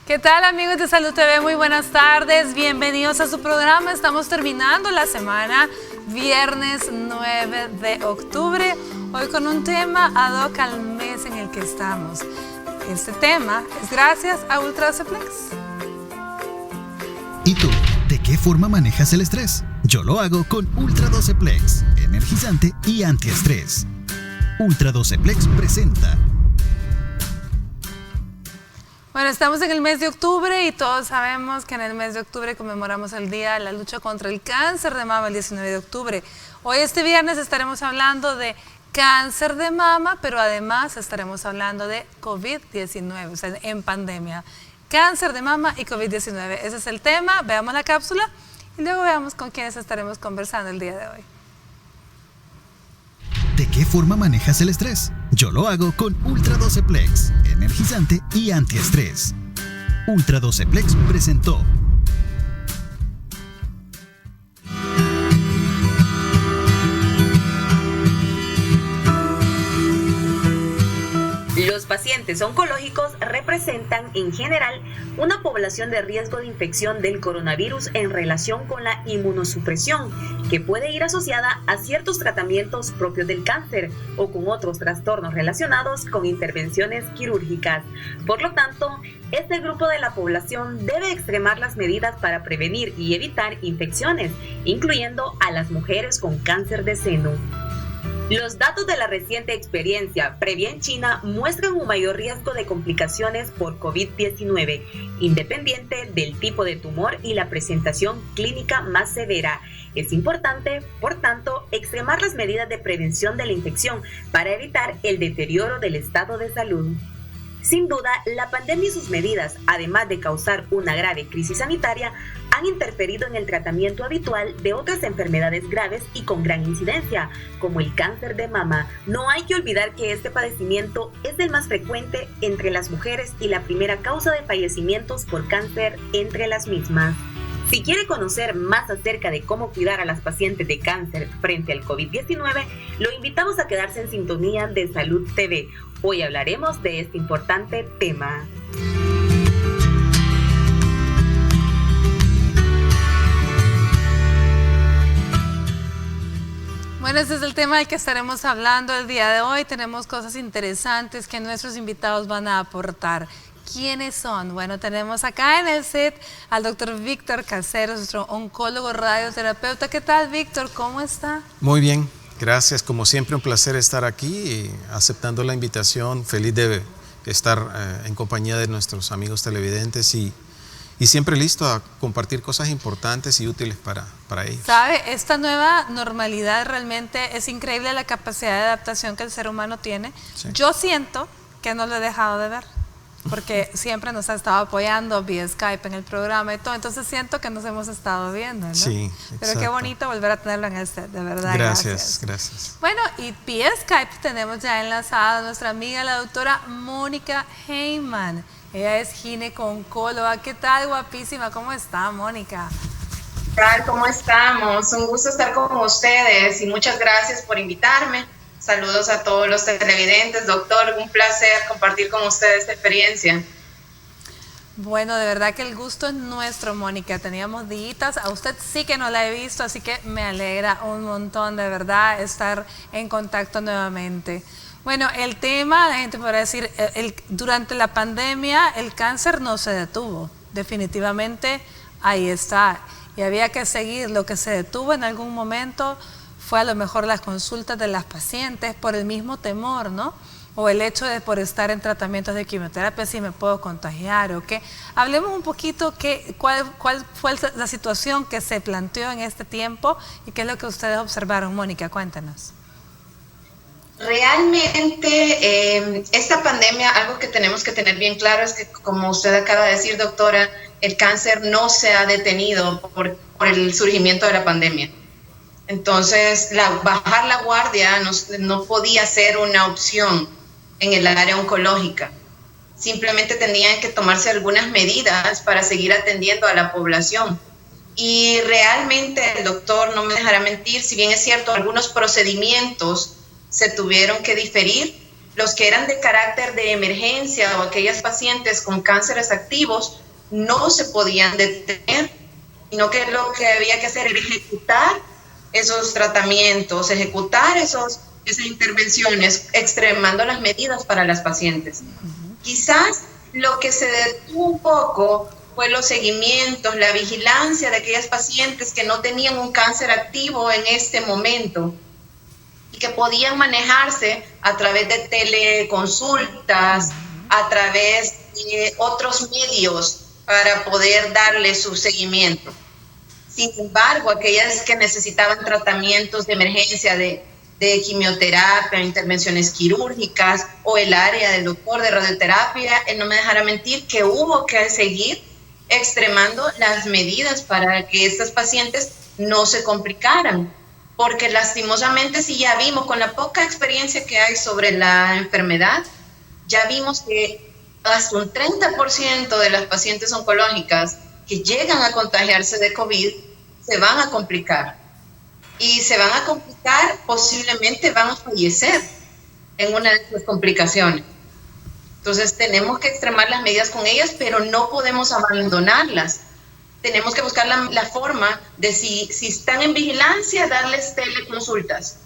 ¿Qué tal, amigos de Salud TV? Muy buenas tardes, bienvenidos a su programa. Estamos terminando la semana, viernes 9 de octubre, hoy con un tema ad hoc al mes en el que estamos. Este tema es gracias a Ultra Doceplex. ¿Y tú? ¿De qué forma manejas el estrés? Yo lo hago con Ultra Doceplex, energizante y antiestrés. Ultra Doceplex presenta. Bueno, estamos en el mes de octubre y todos sabemos que en el mes de octubre conmemoramos el Día de la Lucha contra el Cáncer de Mama, el 19 de octubre. Hoy, este viernes, estaremos hablando de cáncer de mama, pero además estaremos hablando de COVID-19, o sea, en pandemia. Cáncer de mama y COVID-19, ese es el tema. Veamos la cápsula y luego veamos con quiénes estaremos conversando el día de hoy. ¿De qué forma manejas el estrés? Yo lo hago con Ultra Doceplex, energizante y antiestrés. Ultra Doceplex presentó. Los pacientes oncológicos representan, en general, una población de riesgo de infección del coronavirus en relación con la inmunosupresión, que puede ir asociada a ciertos tratamientos propios del cáncer o con otros trastornos relacionados con intervenciones quirúrgicas. Por lo tanto, este grupo de la población debe extremar las medidas para prevenir y evitar infecciones, incluyendo a las mujeres con cáncer de seno. Los datos de la reciente experiencia previa en China muestran un mayor riesgo de complicaciones por COVID-19, independiente del tipo de tumor y la presentación clínica más severa. Es importante, por tanto, extremar las medidas de prevención de la infección para evitar el deterioro del estado de salud. Sin duda, la pandemia y sus medidas, además de causar una grave crisis sanitaria, han interferido en el tratamiento habitual de otras enfermedades graves y con gran incidencia, como el cáncer de mama. No hay que olvidar que este padecimiento es el más frecuente entre las mujeres y la primera causa de fallecimientos por cáncer entre las mismas. Si quiere conocer más acerca de cómo cuidar a las pacientes de cáncer frente al COVID-19, lo invitamos a quedarse en sintonía de Salud TV. Hoy hablaremos de este importante tema. Bueno, este es el tema del que estaremos hablando el día de hoy. Tenemos cosas interesantes que nuestros invitados van a aportar. ¿Quiénes son? Bueno, tenemos acá en el set al doctor Víctor Caseros, nuestro oncólogo radioterapeuta. ¿Qué tal, Víctor? ¿Cómo está? Muy bien, gracias. Como siempre, un placer estar aquí, aceptando la invitación. Feliz de estar en compañía de nuestros amigos televidentes y siempre listo a compartir cosas importantes y útiles para ellos. ¿Sabe? Esta nueva normalidad realmente es increíble, la capacidad de adaptación que el ser humano tiene. Sí. Yo siento que no lo he dejado de ver, porque siempre nos ha estado apoyando vía Skype en el programa y todo, entonces siento que nos hemos estado viendo, ¿no? Sí, pero exacto. Qué bonito volver a tenerlo en este, de verdad. Gracias. Bueno, y vía Skype tenemos ya enlazada a nuestra amiga, la doctora Mónica Heyman. Ella es gineco-oncóloga. ¿Qué tal, guapísima? ¿Cómo está, Mónica? ¿Qué tal? ¿Cómo estamos? Un gusto estar con ustedes y muchas gracias por invitarme. Saludos a todos los televidentes. Doctor, un placer compartir con ustedes esta experiencia. Bueno, de verdad que el gusto es nuestro, Mónica. Teníamos días, a usted sí que no la he visto, así que me alegra un montón, de verdad, estar en contacto nuevamente. Bueno, el tema, la gente podrá decir, durante la pandemia el cáncer no se detuvo, definitivamente ahí está. Y había que seguir. Lo que se detuvo en algún momento fue a lo mejor las consultas de las pacientes por el mismo temor, ¿no? O el hecho de por estar en tratamientos de quimioterapia, si me puedo contagiar o qué. Hablemos un poquito cuál fue la situación que se planteó en este tiempo y qué es lo que ustedes observaron. Mónica, cuéntanos. Realmente esta pandemia, algo que tenemos que tener bien claro es que, como usted acaba de decir, doctora, el cáncer no se ha detenido por el surgimiento de la pandemia. Entonces, bajar la guardia no podía ser una opción en el área oncológica. simplemente tenían que tomarse algunas medidas para seguir atendiendo a la población. Y realmente el doctor no me dejará mentir, si bien es cierto, algunos procedimientos se tuvieron que diferir, los que eran de carácter de emergencia o aquellas pacientes con cánceres activos no se podían detener, sino que lo que había que hacer era ejecutar esos tratamientos, ejecutar esas intervenciones, extremando las medidas para las pacientes. Quizás lo que se detuvo un poco fue los seguimientos, la vigilancia de aquellas pacientes que no tenían un cáncer activo en este momento y que podían manejarse a través de teleconsultas, a través de otros medios para poder darle su seguimiento. Sin embargo, aquellas que necesitaban tratamientos de emergencia de quimioterapia, intervenciones quirúrgicas o el área del doctor de radioterapia, él no me dejará mentir que hubo que seguir extremando las medidas para que estas pacientes no se complicaran, porque lastimosamente si ya vimos con la poca experiencia que hay sobre la enfermedad, ya vimos que hasta un 30% de las pacientes oncológicas que llegan a contagiarse de COVID se van a complicar. Y se van a complicar, posiblemente van a fallecer en una de sus complicaciones. Entonces tenemos que extremar las medidas con ellas, pero no podemos abandonarlas. Tenemos que buscar la forma de si están en vigilancia, darles teleconsultas.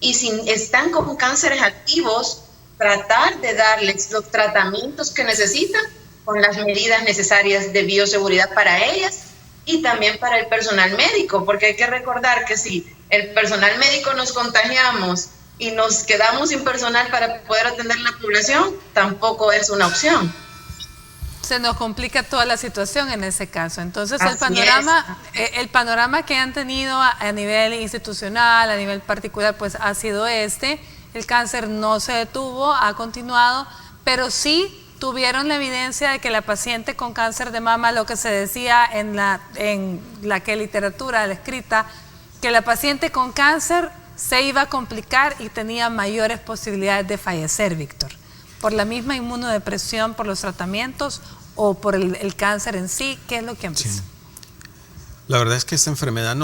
Y si están con cánceres activos, tratar de darles los tratamientos que necesitan con las medidas necesarias de bioseguridad para ellas y también para el personal médico, porque hay que recordar que si el personal médico nos contagiamos y nos quedamos sin personal para poder atender a la población, tampoco es una opción. Se nos complica toda la situación en ese caso. Entonces el panorama que han tenido a nivel institucional, a nivel particular, pues ha sido este. El cáncer no se detuvo, ha continuado, pero sí tuvieron la evidencia de que la paciente con cáncer de mama, lo que se decía en la literatura escrita, que la paciente con cáncer se iba a complicar y tenía mayores posibilidades de fallecer, Víctor, por la misma inmunodepresión, por los tratamientos o por el cáncer en sí. ¿Qué es lo que han visto? Sí. La verdad es que esta enfermedad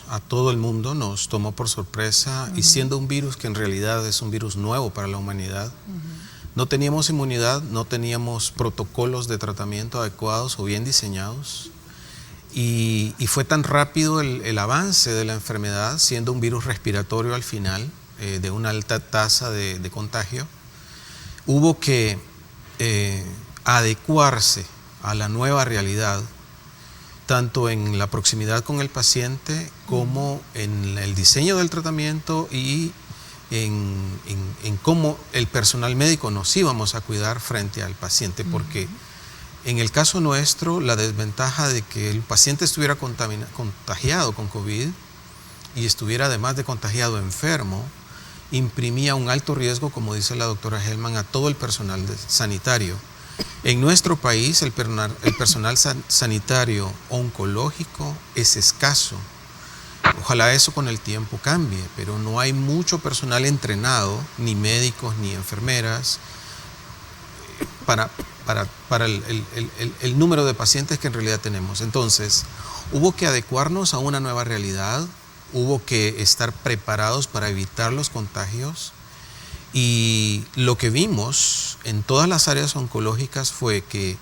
a todo el mundo nos tomó por sorpresa, y siendo un virus que en realidad es un virus nuevo para la humanidad, no teníamos inmunidad, no teníamos protocolos de tratamiento adecuados o bien diseñados. Y fue tan rápido el avance de la enfermedad, siendo un virus respiratorio al final, de una alta tasa de contagio, hubo que adecuarse a la nueva realidad, tanto en la proximidad con el paciente como en el diseño del tratamiento y en cómo el personal médico nos íbamos a cuidar frente al paciente, porque en el caso nuestro, la desventaja de que el paciente estuviera contagiado con COVID y estuviera además de contagiado enfermo, imprimía un alto riesgo, como dice la doctora Hellman, a todo el personal sanitario. En nuestro país el personal sanitario oncológico es escaso. Ojalá eso con el tiempo cambie, pero no hay mucho personal entrenado, ni médicos ni enfermeras, para el número de pacientes que en realidad tenemos. Entonces, hubo que adecuarnos a una nueva realidad, hubo que estar preparados para evitar los contagios, y lo que vimos en todas las áreas oncológicas fue que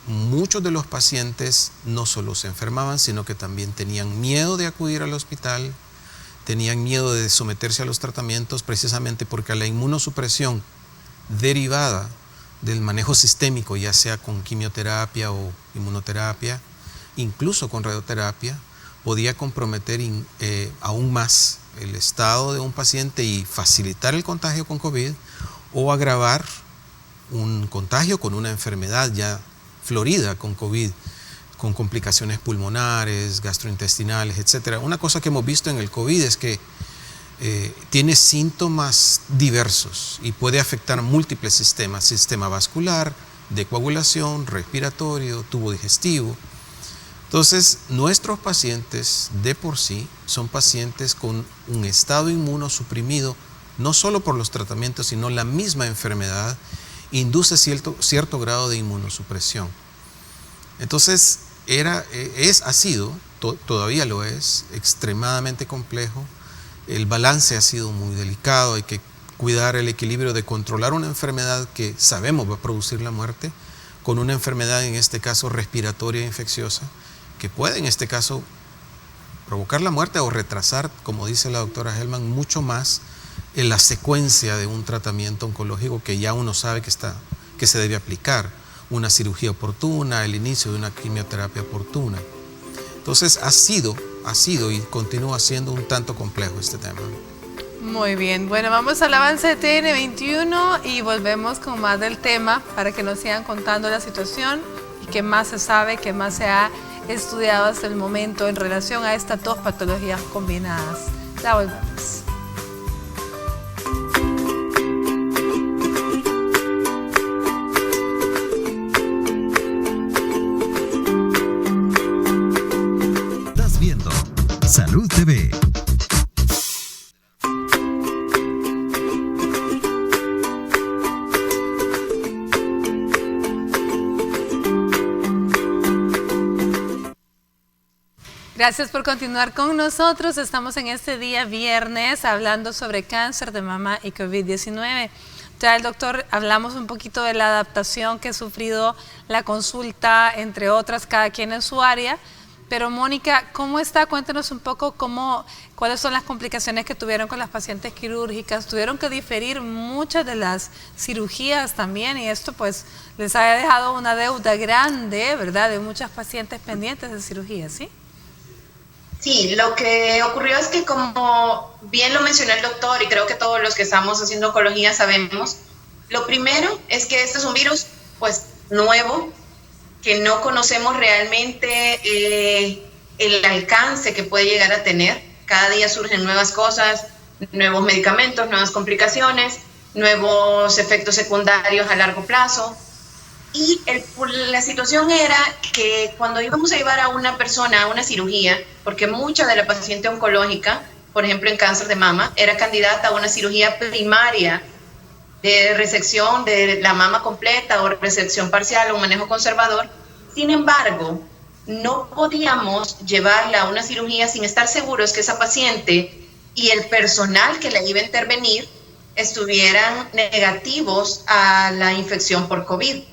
muchos de los pacientes no solo se enfermaban, sino que también tenían miedo de acudir al hospital, tenían miedo de someterse a los tratamientos, precisamente porque la inmunosupresión derivada del manejo sistémico, ya sea con quimioterapia o inmunoterapia, incluso con radioterapia, podía comprometer aún más el estado de un paciente y facilitar el contagio con COVID o agravar un contagio con una enfermedad ya florida con COVID, con complicaciones pulmonares, gastrointestinales, etc. Una cosa que hemos visto en el COVID es que tiene síntomas diversos y puede afectar múltiples sistemas: sistema vascular, de coagulación, respiratorio, tubo digestivo. Entonces, nuestros pacientes de por sí son pacientes con un estado inmunosuprimido, no solo por los tratamientos, sino la misma enfermedad, induce cierto grado de inmunosupresión. Entonces, todavía lo es, extremadamente complejo. El balance ha sido muy delicado, hay que cuidar el equilibrio de controlar una enfermedad que sabemos va a producir la muerte, con una enfermedad en este caso respiratoria infecciosa, que puede en este caso provocar la muerte o retrasar, como dice la doctora Hellman, mucho más en la secuencia de un tratamiento oncológico que ya uno sabe que se debe aplicar, una cirugía oportuna, el inicio de una quimioterapia oportuna. Entonces ha sido y continúa siendo un tanto complejo este tema. Muy bien, bueno, vamos al avance de TN21 y volvemos con más del tema para que nos sigan contando la situación y qué más se sabe, qué más se ha estudiado hasta el momento en relación a estas dos patologías combinadas. Ya volvemos. Estás viendo Salud TV. Gracias por continuar con nosotros. Estamos en este día viernes hablando sobre cáncer de mama y COVID-19. Ya el doctor, hablamos un poquito de la adaptación que ha sufrido la consulta, entre otras, cada quien en su área. Pero Mónica, ¿cómo está? Cuéntanos un poco cuáles son las complicaciones que tuvieron con las pacientes quirúrgicas. Tuvieron que diferir muchas de las cirugías también y esto pues les ha dejado una deuda grande, ¿verdad? De muchas pacientes pendientes de cirugía, ¿sí? Sí, lo que ocurrió es que, como bien lo mencionó el doctor, y creo que todos los que estamos haciendo oncología sabemos, lo primero es que este es un virus pues nuevo, que no conocemos realmente el alcance que puede llegar a tener. Cada día surgen nuevas cosas, nuevos medicamentos, nuevas complicaciones, nuevos efectos secundarios a largo plazo. Y la situación era que cuando íbamos a llevar a una persona a una cirugía, porque mucha de la paciente oncológica, por ejemplo en cáncer de mama, era candidata a una cirugía primaria de resección de la mama completa o resección parcial o un manejo conservador. Sin embargo, no podíamos llevarla a una cirugía sin estar seguros que esa paciente y el personal que la iba a intervenir estuvieran negativos a la infección por COVID.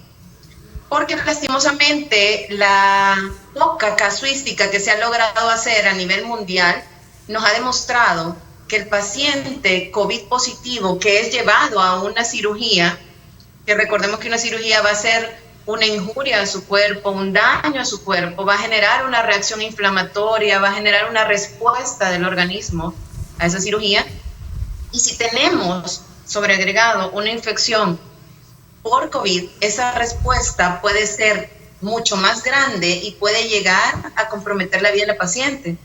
Porque lastimosamente la poca casuística que se ha logrado hacer a nivel mundial nos ha demostrado que el paciente COVID positivo que es llevado a una cirugía, que recordemos que una cirugía va a ser una injuria a su cuerpo, un daño a su cuerpo, va a generar una reacción inflamatoria, va a generar una respuesta del organismo a esa cirugía. Y si tenemos sobreagregado una infección por COVID, esa respuesta puede ser mucho más grande y puede llegar a comprometer la vida de la paciente.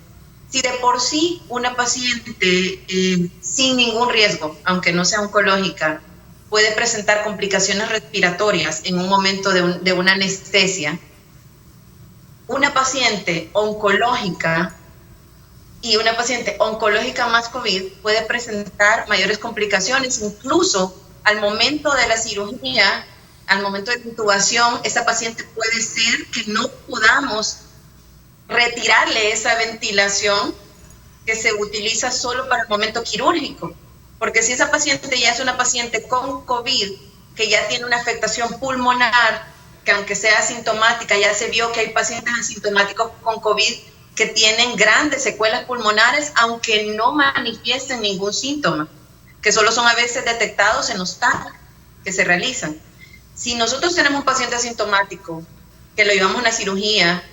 Si de por sí una paciente sin ningún riesgo, aunque no sea oncológica, puede presentar complicaciones respiratorias en un momento de una anestesia, una paciente oncológica y una paciente oncológica más COVID puede presentar mayores complicaciones, incluso al momento de la cirugía, al momento de la intubación, esa paciente puede ser que no podamos retirarle esa ventilación que se utiliza solo para el momento quirúrgico. Porque si esa paciente ya es una paciente con COVID, que ya tiene una afectación pulmonar, que aunque sea asintomática, ya se vio que hay pacientes asintomáticos con COVID que tienen grandes secuelas pulmonares, aunque no manifiesten ningún síntoma, que solo son a veces detectados en los TAC que se realizan. Si nosotros tenemos un paciente asintomático, que lo llevamos a una cirugía,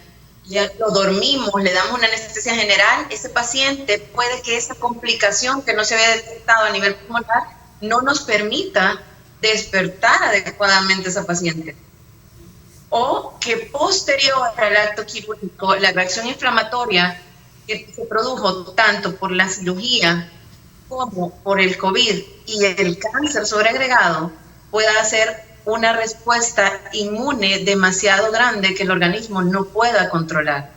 ya lo dormimos, le damos una anestesia general, ese paciente puede que esa complicación que no se había detectado a nivel pulmonar no nos permita despertar adecuadamente a esa paciente. O que posterior al acto quirúrgico, la reacción inflamatoria que se produjo tanto por la cirugía como por el COVID y el cáncer sobreagregado pueda hacer una respuesta inmune demasiado grande que el organismo no pueda controlar.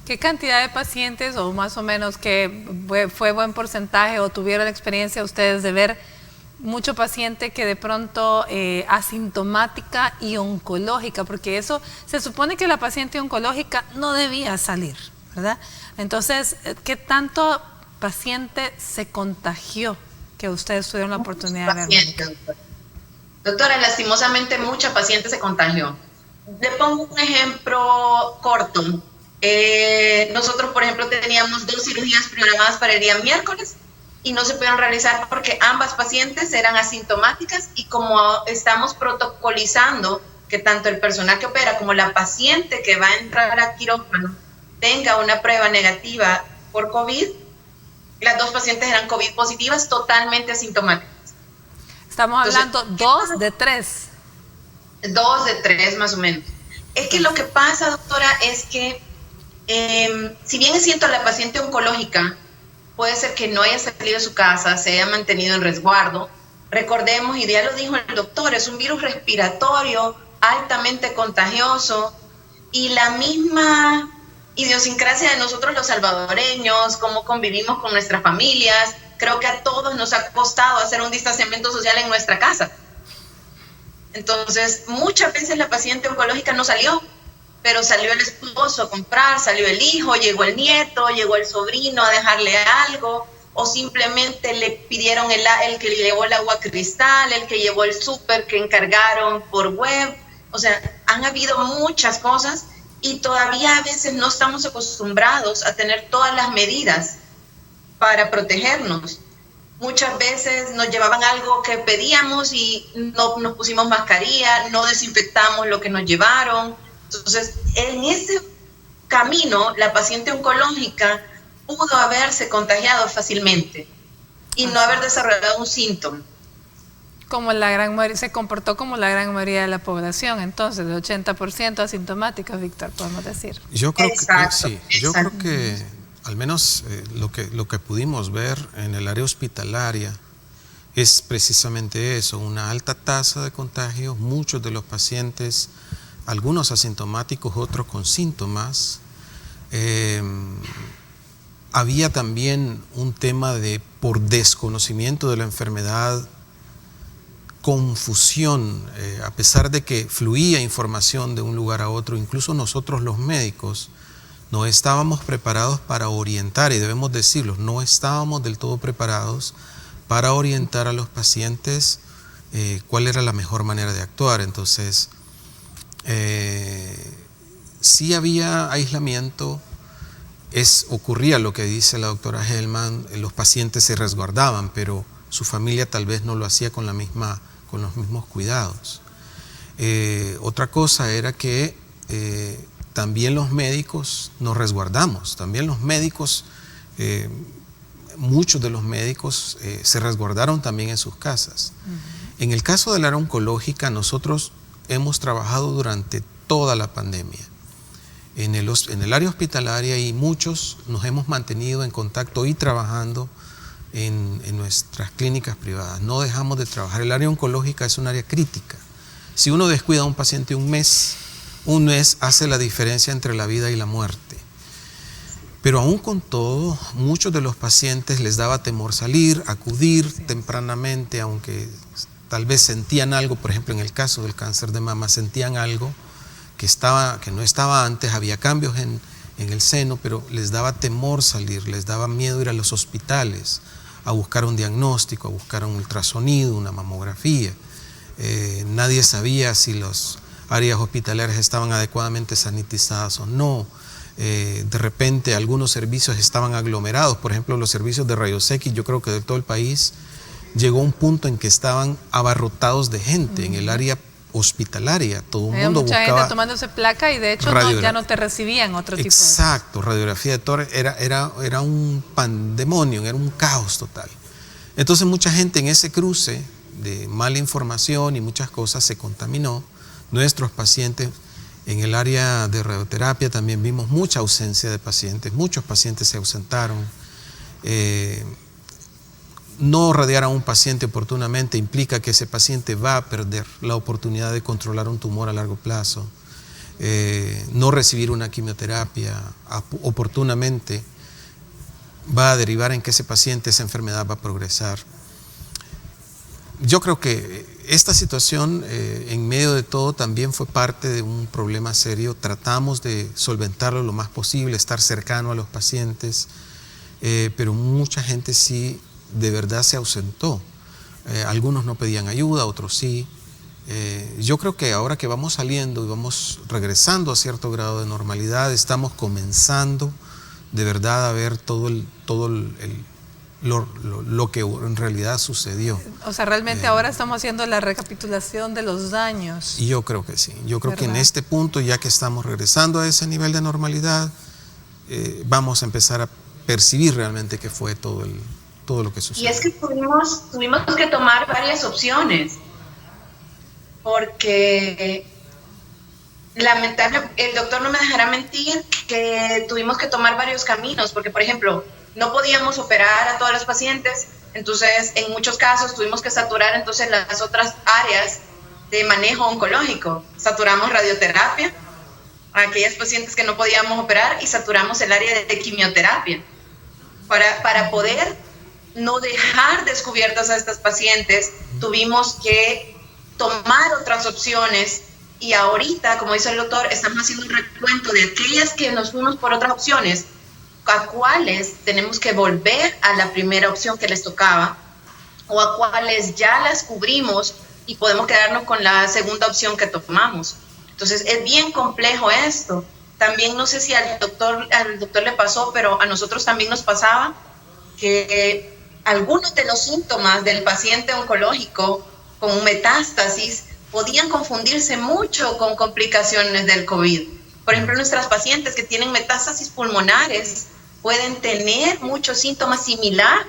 ¿Qué cantidad de pacientes, o más o menos que fue buen porcentaje, o tuvieron la experiencia ustedes de ver mucho paciente que de pronto asintomática y oncológica, porque eso se supone que la paciente oncológica no debía salir, ¿verdad? Entonces, ¿qué tanto paciente se contagió que ustedes tuvieron la oportunidad de ver? Doctora, lastimosamente mucha paciente se contagió. Le pongo un ejemplo corto. Nosotros, por ejemplo, teníamos 2 cirugías programadas para el día miércoles y no se pudieron realizar porque ambas pacientes eran asintomáticas, y como estamos protocolizando que tanto el personal que opera como la paciente que va a entrar a quirófano tenga una prueba negativa por COVID, las 2 pacientes eran COVID positivas, totalmente asintomáticas. Estamos hablando 2 de 3. 2 de 3 más o menos. Es que lo que pasa, doctora, es que si bien es cierto, la paciente oncológica puede ser que no haya salido de su casa, se haya mantenido en resguardo. Recordemos, y ya lo dijo el doctor, es un virus respiratorio altamente contagioso, y la misma idiosincrasia de nosotros los salvadoreños, cómo convivimos con nuestras familias, creo que a todos nos ha costado hacer un distanciamiento social en nuestra casa. Entonces, muchas veces la paciente oncológica no salió, pero salió el esposo a comprar, salió el hijo, llegó el nieto, llegó el sobrino a dejarle algo, o simplemente le pidieron el que le llevó el agua cristal, el que llevó el súper que encargaron por web. O sea, han habido muchas cosas y todavía a veces no estamos acostumbrados a tener todas las medidas para protegernos. Muchas veces nos llevaban algo que pedíamos y no nos pusimos mascarilla, no desinfectamos lo que nos llevaron. Entonces, en ese camino, la paciente oncológica pudo haberse contagiado fácilmente y no haber desarrollado un síntoma. Como se comportó como la gran mayoría de la población, entonces, el 80% asintomáticos, Víctor, podemos decir. Yo creo que sí, yo creo que al menos lo que pudimos ver en el área hospitalaria es precisamente eso, una alta tasa de contagio, muchos de los pacientes, algunos asintomáticos, otros con síntomas. Había también un tema de, por desconocimiento de la enfermedad, confusión, a pesar de que fluía información de un lugar a otro, incluso nosotros los médicos no estábamos preparados para orientar, y debemos decirlo, no estábamos del todo preparados para orientar a los pacientes cuál era la mejor manera de actuar. Entonces, sí había aislamiento, ocurría lo que dice la doctora Hellman, los pacientes se resguardaban, pero su familia tal vez no lo hacía con los mismos cuidados. Otra cosa era que también los médicos nos resguardamos, también los médicos, muchos de los médicos se resguardaron también en sus casas. En el caso del área oncológica, nosotros hemos trabajado durante toda la pandemia en el área hospitalaria, y muchos nos hemos mantenido en contacto y trabajando en nuestras clínicas privadas. No dejamos de trabajar. El área oncológica es un área crítica. Si uno descuida a un paciente un mes hace la diferencia entre la vida y la muerte. Pero aún con todo, muchos de los pacientes les daba temor salir, acudir tempranamente, aunque tal vez sentían algo. Por ejemplo, en el caso del cáncer de mama, sentían algo que no estaba antes, había cambios en el seno, pero les daba temor salir, les daba miedo ir a los hospitales a buscar un diagnóstico, a buscar un ultrasonido, una mamografía. Nadie sabía si las áreas hospitalarias estaban adecuadamente sanitizadas o no. De repente algunos servicios estaban aglomerados, por ejemplo los servicios de rayos X, yo creo que de todo el país llegó un punto en que estaban abarrotados de gente en el área hospitalaria. Todo el mundo buscaba mucha gente tomándose placa, y de hecho ya no te recibían otro tipo de... Exacto, radiografía de tórax, era un pandemonio, era un caos total. Entonces mucha gente en ese cruce de mala información y muchas cosas se contaminó. Nuestros pacientes en el área de radioterapia también vimos mucha ausencia de pacientes, muchos pacientes se ausentaron. No radiar a un paciente oportunamente implica que ese paciente va a perder la oportunidad de controlar un tumor a largo plazo. No recibir una quimioterapia oportunamente va a derivar en que esa enfermedad va a progresar. yo creo que esta situación, en medio de todo, también fue parte de un problema serio. Tratamos de solventarlo lo más posible, estar cercano a los pacientes, pero mucha gente sí, de verdad se ausentó. Algunos no pedían ayuda, otros sí. Yo creo que ahora que vamos saliendo y vamos regresando a cierto grado de normalidad, estamos comenzando de verdad a ver todo lo que en realidad sucedió. O sea, realmente ahora estamos haciendo la recapitulación de los daños. Y yo creo que sí. Yo creo ¿verdad? que en este punto, ya que estamos regresando a ese nivel de normalidad, vamos a empezar a percibir realmente qué fue todo lo que sucedió. Y es que tuvimos que tomar varias opciones, porque lamentable, el doctor no me dejará mentir que tuvimos que tomar varios caminos, porque por ejemplo, no podíamos operar a todos los pacientes, entonces en muchos casos tuvimos que saturar entonces las otras áreas de manejo oncológico. Saturamos radioterapia a aquellas pacientes que no podíamos operar y saturamos el área de quimioterapia para poder no dejar descubiertas a estas pacientes. Tuvimos que tomar otras opciones y ahorita, como dice el doctor, estamos haciendo un recuento de aquellas que nos fuimos por otras opciones, a cuáles tenemos que volver a la primera opción que les tocaba o a cuáles ya las cubrimos y podemos quedarnos con la segunda opción que tomamos. Entonces es bien complejo esto. También no sé si al doctor le pasó, pero a nosotros también nos pasaba que algunos de los síntomas del paciente oncológico con metástasis podían confundirse mucho con complicaciones del COVID. Por ejemplo, nuestras pacientes que tienen metástasis pulmonares pueden tener muchos síntomas similares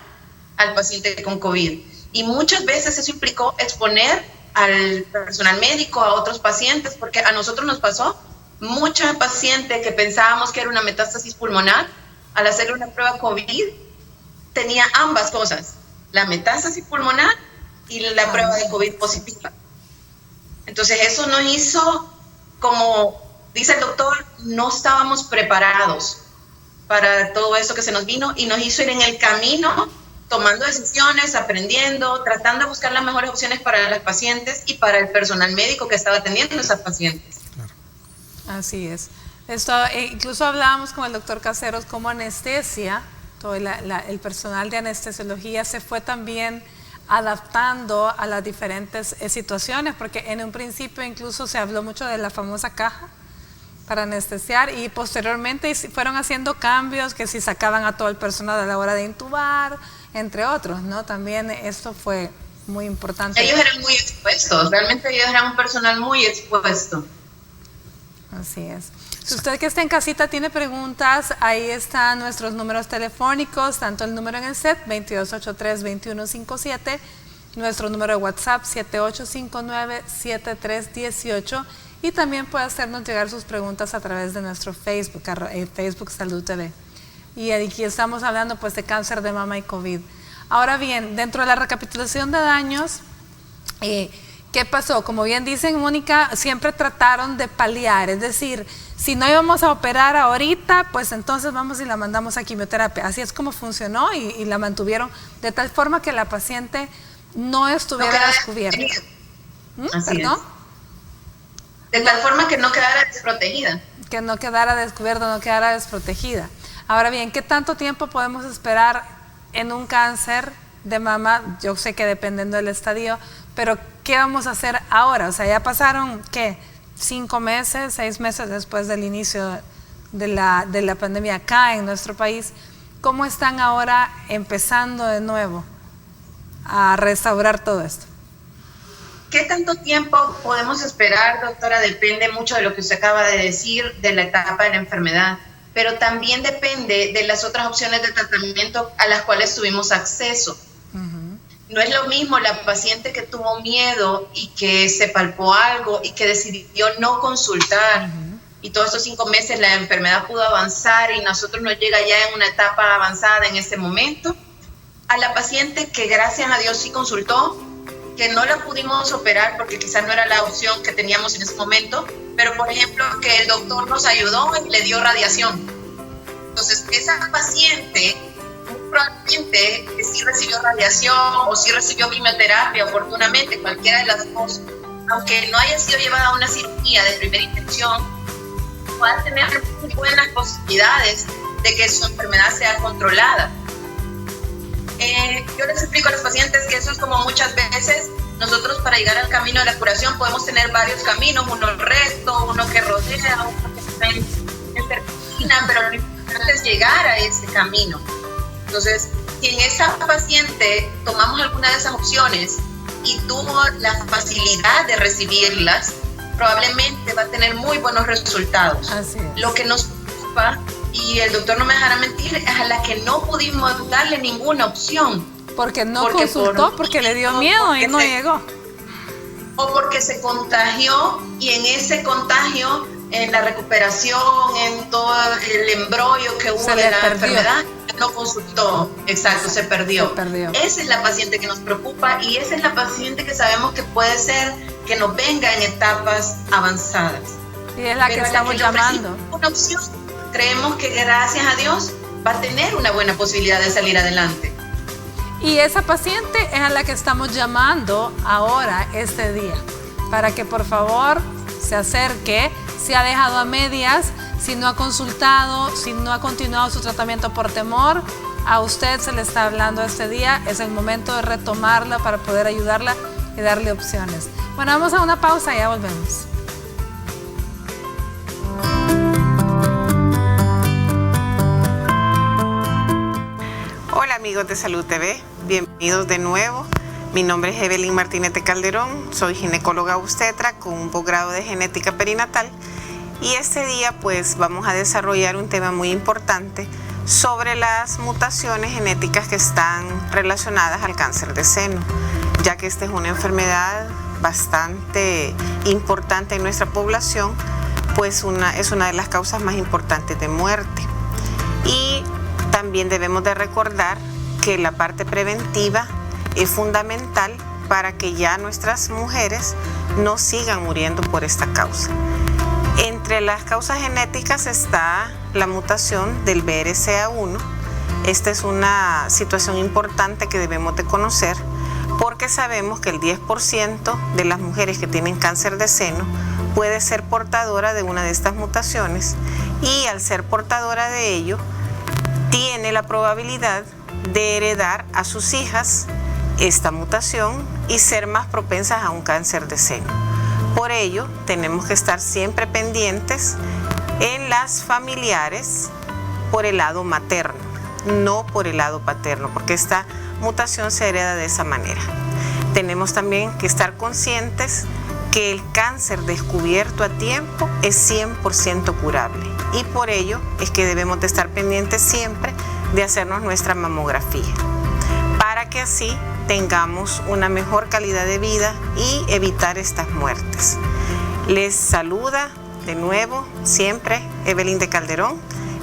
al paciente con COVID. Y muchas veces eso implicó exponer al personal médico, a otros pacientes, porque a nosotros nos pasó, mucha paciente que pensábamos que era una metástasis pulmonar, al hacerle una prueba COVID, tenía ambas cosas, la metástasis pulmonar y la prueba de COVID positiva. Entonces eso nos hizo, como dice el doctor, no estábamos preparados para todo esto que se nos vino y nos hizo ir en el camino, tomando decisiones, aprendiendo, tratando de buscar las mejores opciones para las pacientes y para el personal médico que estaba atendiendo a esas pacientes. Claro. Así es. Esto, incluso hablábamos con el doctor Caseros como anestesia, todo el personal de anestesiología se fue también adaptando a las diferentes situaciones, porque en un principio incluso se habló mucho de la famosa caja para anestesiar y posteriormente fueron haciendo cambios, que si sacaban a todo el personal a la hora de intubar, entre otros, ¿no? También esto fue muy importante. Ellos eran muy expuestos, realmente ellos eran un personal muy expuesto. Así es. Si usted que está en casita tiene preguntas, ahí están nuestros números telefónicos, tanto el número en el set 2283-2157, nuestro número de WhatsApp 7859-7318 y también puede hacernos llegar sus preguntas a través de nuestro Facebook, Facebook Salud TV. Y aquí estamos hablando pues de cáncer de mama y COVID. Ahora bien, dentro de la recapitulación de daños, ¿qué pasó? Como bien dicen, Mónica, siempre trataron de paliar, es decir, si no íbamos a operar ahorita, pues entonces vamos y la mandamos a quimioterapia. Así es como funcionó y la mantuvieron de tal forma que la paciente no estuviera descubierta. ¿Perdón? De tal forma que no quedara desprotegida. Que no quedara descubierta, no quedara desprotegida. Ahora bien, ¿qué tanto tiempo podemos esperar en un cáncer de mama? Yo sé que dependiendo del estadio, pero ¿qué vamos a hacer ahora? O sea, ya pasaron, ¿qué? 5 meses, 6 meses después del inicio de la pandemia acá en nuestro país. ¿Cómo están ahora empezando de nuevo a restaurar todo esto? ¿Qué tanto tiempo podemos esperar, doctora? Depende mucho de lo que usted acaba de decir, de la etapa de la enfermedad, pero también depende de las otras opciones de tratamiento a las cuales tuvimos acceso. No es lo mismo la paciente que tuvo miedo y que se palpó algo y que decidió no consultar y todos estos 5 meses la enfermedad pudo avanzar y nosotros nos llega ya en una etapa avanzada en este momento, a la paciente que gracias a Dios sí consultó, que no la pudimos operar porque quizás no era la opción que teníamos en ese momento, pero por ejemplo que el doctor nos ayudó y le dio radiación. Entonces esa paciente probablemente sí recibió radiación o sí recibió quimioterapia oportunamente, cualquiera de las dos, aunque no haya sido llevada a una cirugía de primera intención, va a tener muy buenas posibilidades de que su enfermedad sea controlada. Yo les explico a los pacientes que eso es como muchas veces nosotros para llegar al camino de la curación podemos tener varios caminos, uno recto, uno que rodea, uno que está en serpentina, pero lo importante es llegar a ese camino. Entonces, si en esa paciente tomamos alguna de esas opciones y tuvo la facilidad de recibirlas, probablemente va a tener muy buenos resultados. Así es. Lo que nos preocupa, y el doctor no me dejará mentir, es a la que no pudimos darle ninguna opción. Porque no consultó, porque le dio miedo y no llegó. O porque se contagió y en ese contagio, en la recuperación, en todo el embrollo que hubo de la enfermedad, no consultó. Exacto, se perdió. Esa es la paciente que nos preocupa y esa es la paciente que sabemos que puede ser que nos venga en etapas avanzadas. Y es la que estamos llamando. Una opción, creemos que gracias a Dios va a tener una buena posibilidad de salir adelante. Y esa paciente es a la que estamos llamando ahora, este día, para que por favor se acerque, si ha dejado a medias, si no ha consultado, si no ha continuado su tratamiento por temor, a usted se le está hablando este día, es el momento de retomarla para poder ayudarla y darle opciones. Bueno, vamos a una pausa y ya volvemos. Hola amigos de Salud TV, bienvenidos de nuevo. Mi nombre es Evelyn Martínez de Calderón, soy ginecóloga obstetra con un posgrado de genética perinatal y este día pues vamos a desarrollar un tema muy importante sobre las mutaciones genéticas que están relacionadas al cáncer de seno, ya que esta es una enfermedad bastante importante en nuestra población, pues es una de las causas más importantes de muerte. Y también debemos de recordar que la parte preventiva es fundamental para que ya nuestras mujeres no sigan muriendo por esta causa. Entre las causas genéticas está la mutación del BRCA1. Esta es una situación importante que debemos de conocer porque sabemos que el 10% de las mujeres que tienen cáncer de seno puede ser portadora de una de estas mutaciones y al ser portadora de ello, tiene la probabilidad de heredar a sus hijas esta mutación y ser más propensas a un cáncer de seno. Por ello, tenemos que estar siempre pendientes en las familiares por el lado materno, no por el lado paterno, porque esta mutación se hereda de esa manera. Tenemos también que estar conscientes que el cáncer descubierto a tiempo es 100% curable y por ello es que debemos de estar pendientes siempre de hacernos nuestra mamografía para que así tengamos una mejor calidad de vida y evitar estas muertes. Les saluda de nuevo siempre Evelyn de Calderón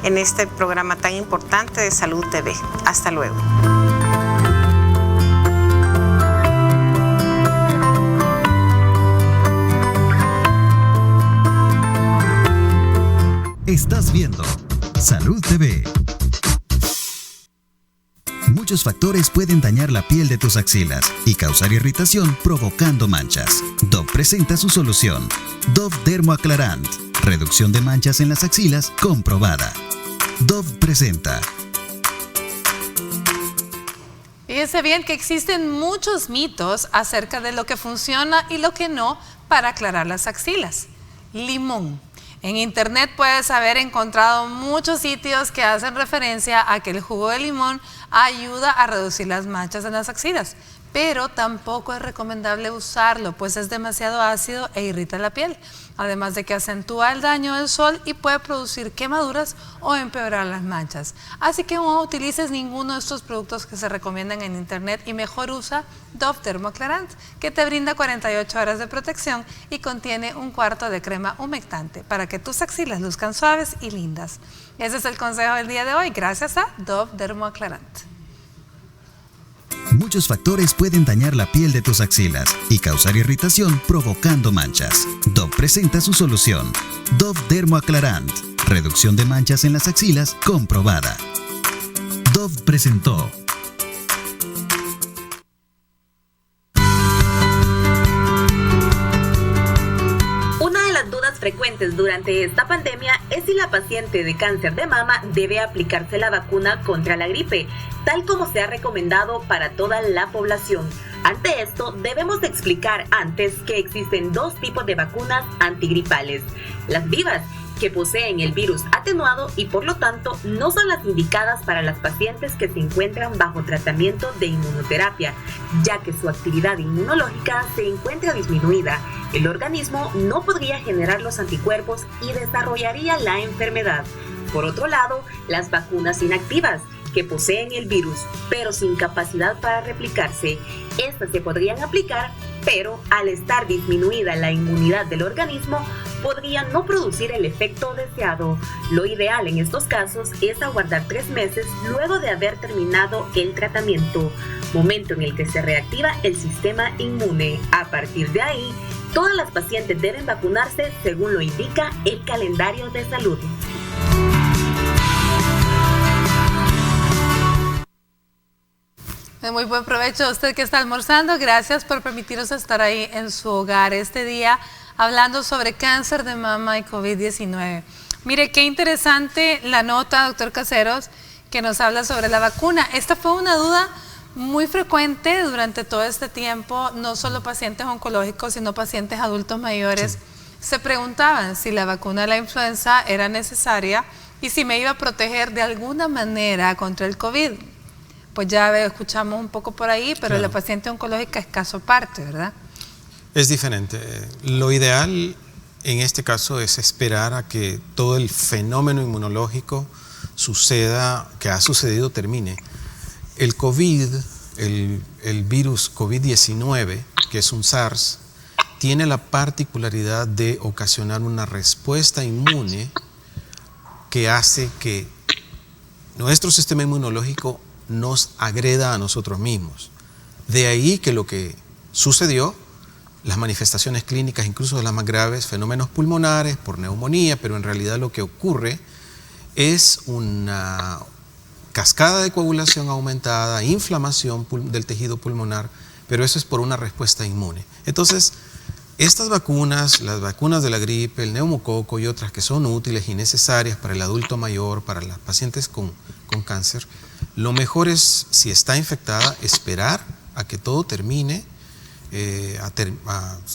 en este programa tan importante de Salud TV. Hasta luego. Estás viendo Salud TV. Muchos factores pueden dañar la piel de tus axilas y causar irritación provocando manchas. Dove presenta su solución. Dove Dermoaclarant. Reducción de manchas en las axilas comprobada. Dove presenta. Fíjense bien que existen muchos mitos acerca de lo que funciona y lo que no para aclarar las axilas. Limón. En internet puedes haber encontrado muchos sitios que hacen referencia a que el jugo de limón ayuda a reducir las manchas en las axilas, pero tampoco es recomendable usarlo, pues es demasiado ácido e irrita la piel, además de que acentúa el daño del sol y puede producir quemaduras o empeorar las manchas. Así que no utilices ninguno de estos productos que se recomiendan en internet y mejor usa Dove Dermoaclarant, que te brinda 48 horas de protección y contiene un cuarto de crema humectante para que tus axilas luzcan suaves y lindas. Ese es el consejo del día de hoy, gracias a Dove Dermoaclarant. Muchos factores pueden dañar la piel de tus axilas y causar irritación provocando manchas. Dove presenta su solución. Dove Dermoaclarant. Reducción de manchas en las axilas comprobada. Dove presentó. Frecuentes durante esta pandemia es si la paciente de cáncer de mama debe aplicarse la vacuna contra la gripe, tal como se ha recomendado para toda la población. Ante esto, debemos explicar antes que existen dos tipos de vacunas antigripales: las vivas, que poseen el virus atenuado y por lo tanto no son las indicadas para las pacientes que se encuentran bajo tratamiento de inmunoterapia, ya que su actividad inmunológica se encuentra disminuida. El organismo no podría generar los anticuerpos y desarrollaría la enfermedad. Por otro lado, las vacunas inactivas, que poseen el virus pero sin capacidad para replicarse, estas se podrían aplicar, pero al estar disminuida la inmunidad del organismo, podrían no producir el efecto deseado. Lo ideal en estos casos es aguardar 3 meses luego de haber terminado el tratamiento, momento en el que se reactiva el sistema inmune. A partir de ahí, todas las pacientes deben vacunarse según lo indica el calendario de salud. De muy buen provecho a usted que está almorzando. Gracias por permitirnos estar ahí en su hogar este día hablando sobre cáncer de mama y COVID-19. Mire, qué interesante la nota, doctor Caseros, que nos habla sobre la vacuna. Esta fue una duda muy frecuente durante todo este tiempo, no solo pacientes oncológicos, sino pacientes adultos mayores. Sí. Se preguntaban si la vacuna de la influenza era necesaria y si me iba a proteger de alguna manera contra el COVID. Pues ya escuchamos un poco por ahí, pero claro, la paciente oncológica es caso aparte, ¿verdad? Es diferente. Lo ideal en este caso es esperar a que todo el fenómeno inmunológico suceda, que ha sucedido, termine. El COVID, el virus COVID-19, que es un SARS, tiene la particularidad de ocasionar una respuesta inmune que hace que nuestro sistema inmunológico nos agreda a nosotros mismos. De ahí que lo que sucedió, las manifestaciones clínicas, incluso de las más graves, fenómenos pulmonares por neumonía, pero en realidad lo que ocurre es una cascada de coagulación aumentada, inflamación del tejido pulmonar, pero eso es por una respuesta inmune. Entonces, estas vacunas, las vacunas de la gripe, el neumococo y otras que son útiles y necesarias para el adulto mayor, para las pacientes con cáncer, lo mejor es, si está infectada, esperar a que todo termine.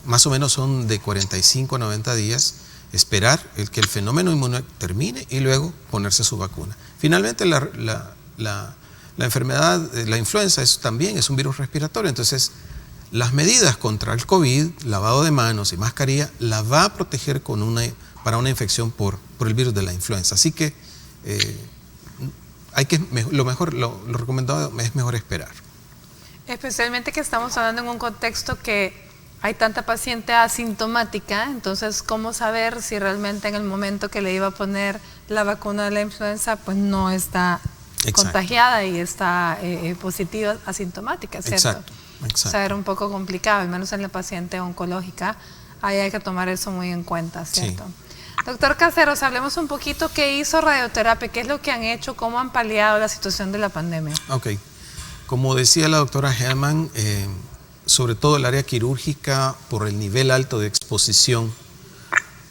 Más o menos son de 45 a 90 días, esperar que el fenómeno inmune termine y luego ponerse su vacuna. Finalmente la enfermedad, la influenza también es un virus respiratorio, entonces las medidas contra el COVID, lavado de manos y mascarilla, la va a proteger para una infección por el virus de la influenza. Así que lo recomendado es mejor esperar. Especialmente que estamos hablando en un contexto que hay tanta paciente asintomática, entonces ¿cómo saber si realmente en el momento que le iba a poner la vacuna de la influenza pues no está contagiada y está positiva asintomática, ¿cierto? Exacto. O sea, era un poco complicado, al menos en la paciente oncológica, ahí hay que tomar eso muy en cuenta, ¿cierto? Sí. Doctor Caseros, hablemos un poquito qué hizo radioterapia, qué es lo que han hecho, cómo han paliado la situación de la pandemia. Ok. Como decía la doctora Hellman, sobre todo el área quirúrgica, por el nivel alto de exposición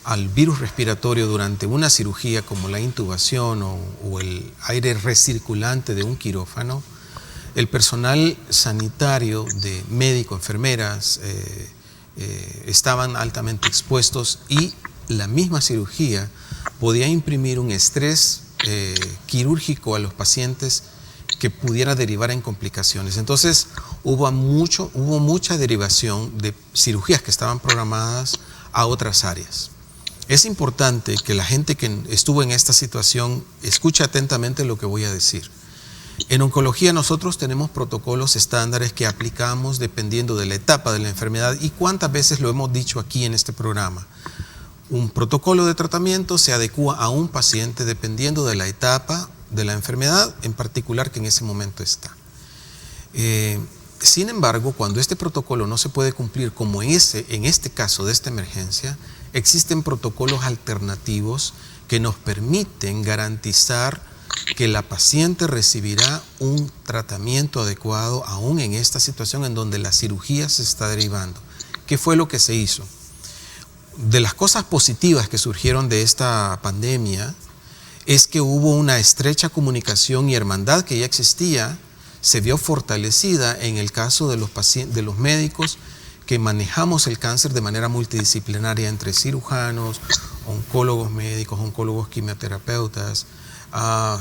al virus respiratorio durante una cirugía como la intubación o el aire recirculante de un quirófano, el personal sanitario de médicos, enfermeras, estaban altamente expuestos y la misma cirugía podía imprimir un estrés quirúrgico a los pacientes que pudiera derivar en complicaciones. Entonces hubo mucha derivación de cirugías que estaban programadas a otras áreas. Es importante que la gente que estuvo en esta situación escuche atentamente lo que voy a decir. En oncología nosotros tenemos protocolos estándares que aplicamos dependiendo de la etapa de la enfermedad y cuántas veces lo hemos dicho aquí en este programa. Un protocolo de tratamiento se adecúa a un paciente dependiendo de la etapa de la enfermedad en particular que en ese momento está. Sin embargo, cuando este protocolo no se puede cumplir como en este caso de esta emergencia, existen protocolos alternativos que nos permiten garantizar que la paciente recibirá un tratamiento adecuado aún en esta situación en donde la cirugía se está derivando. ¿Qué fue lo que se hizo? De las cosas positivas que surgieron de esta pandemia es que hubo una estrecha comunicación y hermandad que ya existía, se vio fortalecida en el caso de los pacientes, de los médicos que manejamos el cáncer de manera multidisciplinaria entre cirujanos, oncólogos médicos, oncólogos quimioterapeutas,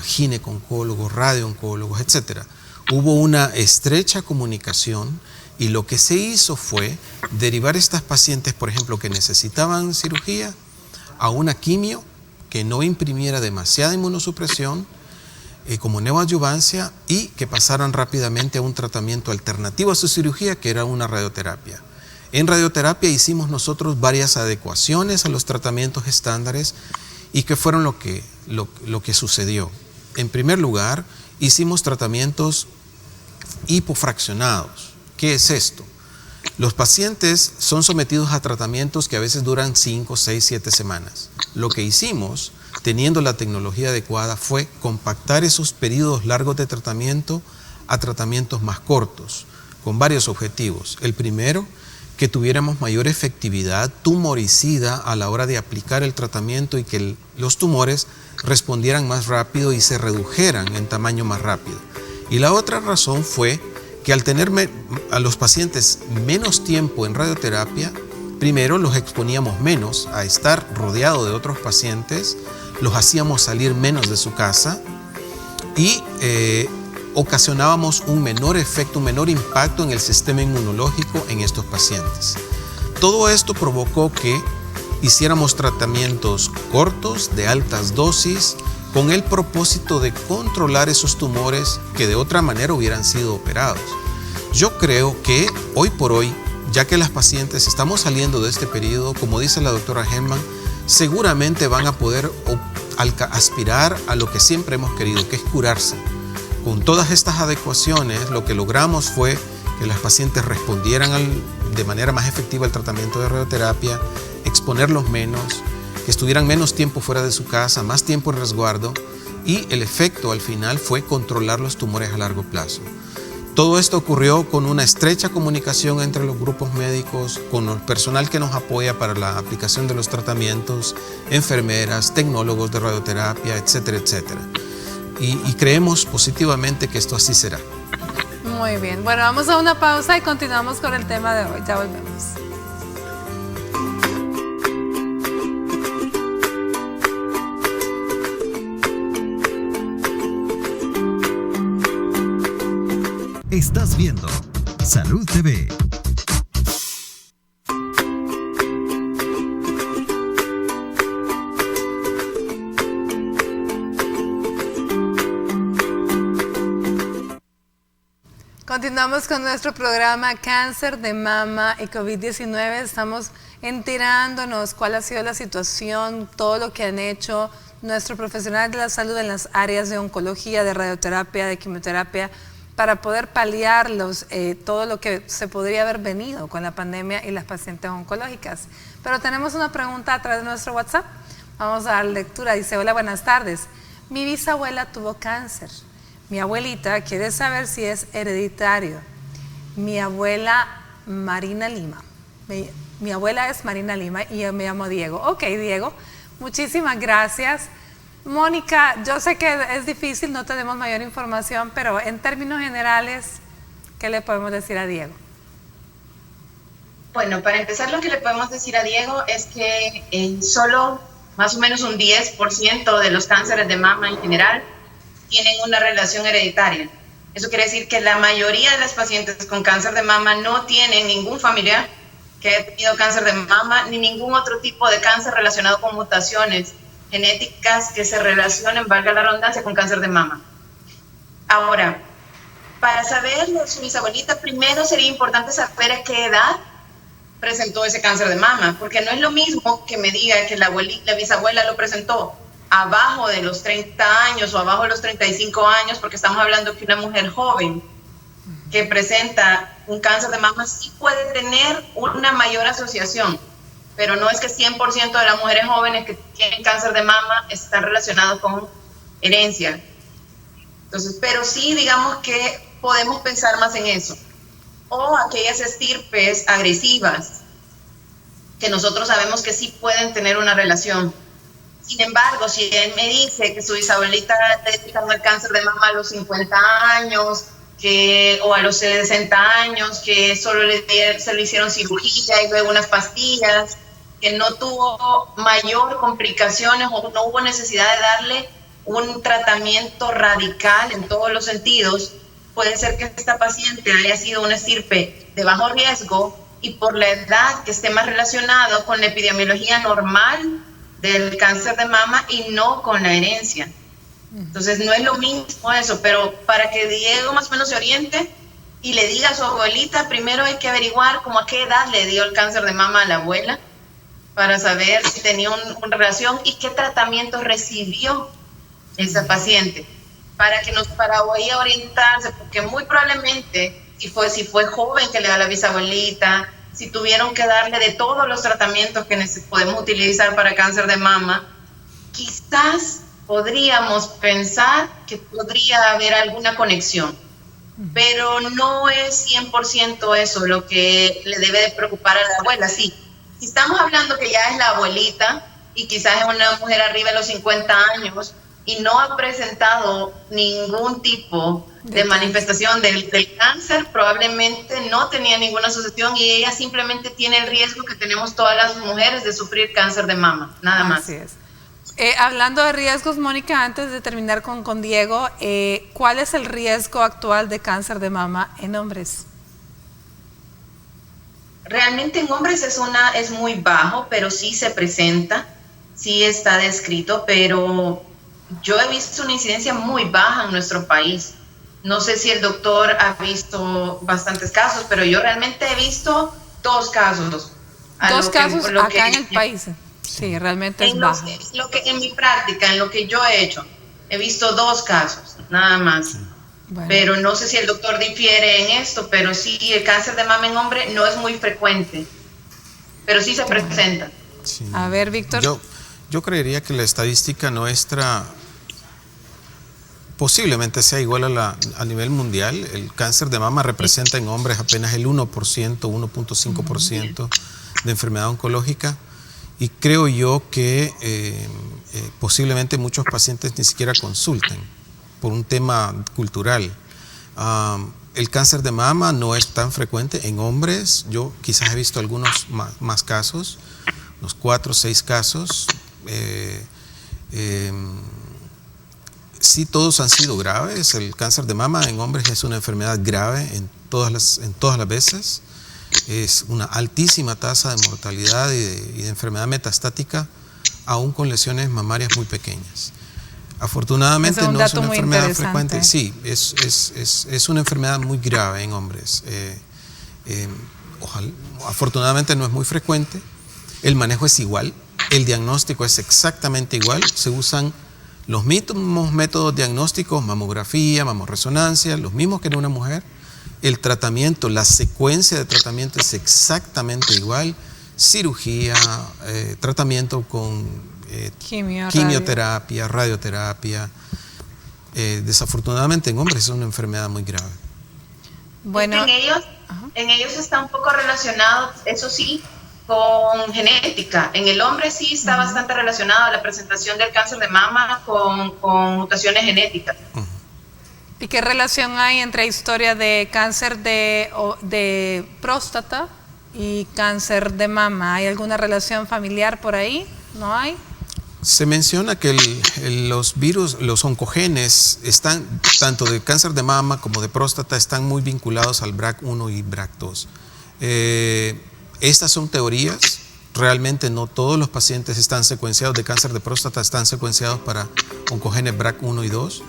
gineco-oncólogos, radio-oncólogos, etc. Hubo una estrecha comunicación y lo que se hizo fue derivar a estas pacientes, por ejemplo, que necesitaban cirugía, a una quimio que no imprimiera demasiada inmunosupresión como neoadyuvancia y que pasaran rápidamente a un tratamiento alternativo a su cirugía, que era una radioterapia. En radioterapia hicimos nosotros varias adecuaciones a los tratamientos estándares y que fueron lo que sucedió. En primer lugar, hicimos tratamientos hipofraccionados. ¿Qué es esto? Los pacientes son sometidos a tratamientos que a veces duran 5, 6, 7 semanas. Lo que hicimos, teniendo la tecnología adecuada, fue compactar esos periodos largos de tratamiento a tratamientos más cortos, con varios objetivos. El primero, que tuviéramos mayor efectividad tumoricida a la hora de aplicar el tratamiento y que los tumores respondieran más rápido y se redujeran en tamaño más rápido. Y la otra razón fue que al tener a los pacientes menos tiempo en radioterapia, primero los exponíamos menos a estar rodeado de otros pacientes, los hacíamos salir menos de su casa y ocasionábamos un menor efecto, un menor impacto en el sistema inmunológico en estos pacientes. Todo esto provocó que hiciéramos tratamientos cortos, de altas dosis, con el propósito de controlar esos tumores que de otra manera hubieran sido operados. Yo creo que hoy por hoy, ya que las pacientes estamos saliendo de este periodo, como dice la doctora Hellman, seguramente van a poder aspirar a lo que siempre hemos querido, que es curarse. Con todas estas adecuaciones, lo que logramos fue que las pacientes respondieran de manera más efectiva al tratamiento de radioterapia, exponerlos menos, que estuvieran menos tiempo fuera de su casa, más tiempo en resguardo, y el efecto al final fue controlar los tumores a largo plazo. Todo esto ocurrió con una estrecha comunicación entre los grupos médicos, con el personal que nos apoya para la aplicación de los tratamientos, enfermeras, tecnólogos de radioterapia, etcétera, etcétera. Y creemos positivamente que esto así será. Muy bien. Bueno, vamos a una pausa y continuamos con el tema de hoy. Ya volvemos. Estás viendo Salud TV. Continuamos con nuestro programa Cáncer de Mama y COVID-19. Estamos enterándonos cuál ha sido la situación, todo lo que han hecho nuestros profesionales de la salud en las áreas de oncología, de radioterapia, de quimioterapia, para poder paliar todo lo que se podría haber venido con la pandemia y las pacientes oncológicas. Pero tenemos una pregunta a través de nuestro WhatsApp. Vamos a dar lectura. Dice: hola, buenas tardes. Mi bisabuela tuvo cáncer. Mi abuelita quiere saber si es hereditario. Mi abuela Marina Lima. Mi abuela es Marina Lima y yo me llamo Diego. Ok, Diego, muchísimas gracias. Mónica, yo sé que es difícil, no tenemos mayor información, pero en términos generales, ¿qué le podemos decir a Diego? Bueno, para empezar, lo que le podemos decir a Diego es que solo más o menos un 10% de los cánceres de mama en general tienen una relación hereditaria. Eso quiere decir que la mayoría de las pacientes con cáncer de mama no tienen ningún familiar que haya tenido cáncer de mama, ni ningún otro tipo de cáncer relacionado con mutaciones genéticas que se relacionen, valga la redundancia, con cáncer de mama. Ahora, para saber su bisabuelita, primero sería importante saber a qué edad presentó ese cáncer de mama, porque no es lo mismo que me diga que la bisabuela lo presentó abajo de los 30 años o abajo de los 35 años, porque estamos hablando que una mujer joven que presenta un cáncer de mama sí puede tener una mayor asociación, pero no es que 100% de las mujeres jóvenes que tienen cáncer de mama están relacionados con herencia. Entonces, pero sí, digamos que podemos pensar más en eso. O aquellas estirpes agresivas, que nosotros sabemos que sí pueden tener una relación. Sin embargo, si él me dice que su bisabuelita le detectaron el cáncer de mama a los 50 años, o a los 60 años, que solo se le hicieron cirugía y luego unas pastillas, que no tuvo mayor complicaciones o no hubo necesidad de darle un tratamiento radical en todos los sentidos, puede ser que esta paciente haya sido una estirpe de bajo riesgo y por la edad que esté más relacionado con la epidemiología normal del cáncer de mama y no con la herencia. Entonces no es lo mismo eso, pero para que Diego más o menos se oriente y le diga a su abuelita, primero hay que averiguar como a qué edad le dio el cáncer de mama a la abuela, para saber si tenía una relación y qué tratamiento recibió esa paciente, para ahí orientarse, porque muy probablemente si fue joven que le da la bisabuelita, si tuvieron que darle de todos los tratamientos que podemos utilizar para cáncer de mama, quizás podríamos pensar que podría haber alguna conexión, pero no es 100% eso lo que le debe de preocupar a la abuela. Sí, si estamos hablando que ya es la abuelita y quizás es una mujer arriba de los 50 años y no ha presentado ningún tipo de manifestación del cáncer, probablemente no tenía ninguna asociación y ella simplemente tiene el riesgo que tenemos todas las mujeres de sufrir cáncer de mama, nada más. Así es. Hablando de riesgos, Mónica, antes de terminar con Diego, ¿cuál es el riesgo actual de cáncer de mama en hombres? Realmente en hombres es muy bajo, pero sí se presenta, sí está descrito, pero yo he visto una incidencia muy baja en nuestro país. No sé si el doctor ha visto bastantes casos, pero yo realmente he visto 2 casos. ¿2 casos acá en el país? Sí, realmente es bajo. En mi práctica, en lo que yo he hecho, he visto 2 casos, nada más. Bueno. Pero no sé si el doctor difiere en esto, pero sí, el cáncer de mama en hombre no es muy frecuente, pero sí se presenta. Sí. A ver, Víctor. Yo creería que la estadística nuestra posiblemente sea igual a nivel mundial. El cáncer de mama representa en hombres apenas el 1%, 1.5% de enfermedad oncológica. Y creo yo que posiblemente muchos pacientes ni siquiera consulten por un tema cultural. El cáncer de mama no es tan frecuente en hombres. Yo quizás he visto algunos más casos, unos 4 o 6 casos. Sí, todos han sido graves. El cáncer de mama en hombres es una enfermedad grave en todas las veces. Es una altísima tasa de mortalidad y de enfermedad metastática, aún con lesiones mamarias muy pequeñas. Afortunadamente no es una enfermedad frecuente. Sí, es una enfermedad muy grave en hombres. Afortunadamente no es muy frecuente. El manejo es igual. El diagnóstico es exactamente igual. Se usan los mismos métodos diagnósticos, mamografía, mamorresonancia, los mismos que en una mujer. El tratamiento, la secuencia de tratamiento es exactamente igual. Cirugía, tratamiento con quimioterapia, radioterapia. Desafortunadamente en hombres es una enfermedad muy grave. Bueno, en ellos está un poco relacionado, eso sí, con genética. En el hombre sí está bastante relacionado la presentación del cáncer de mama con mutaciones genéticas. ¿Y qué relación hay entre historia de cáncer de próstata y cáncer de mama? ¿Hay alguna relación familiar por ahí? ¿No hay? Se menciona que los virus, los oncogenes, están, tanto de cáncer de mama como de próstata, están muy vinculados al BRCA1 y BRCA2. Estas son teorías. Realmente no todos los pacientes están secuenciados de cáncer de próstata, están secuenciados para oncogenes BRCA1 y 2.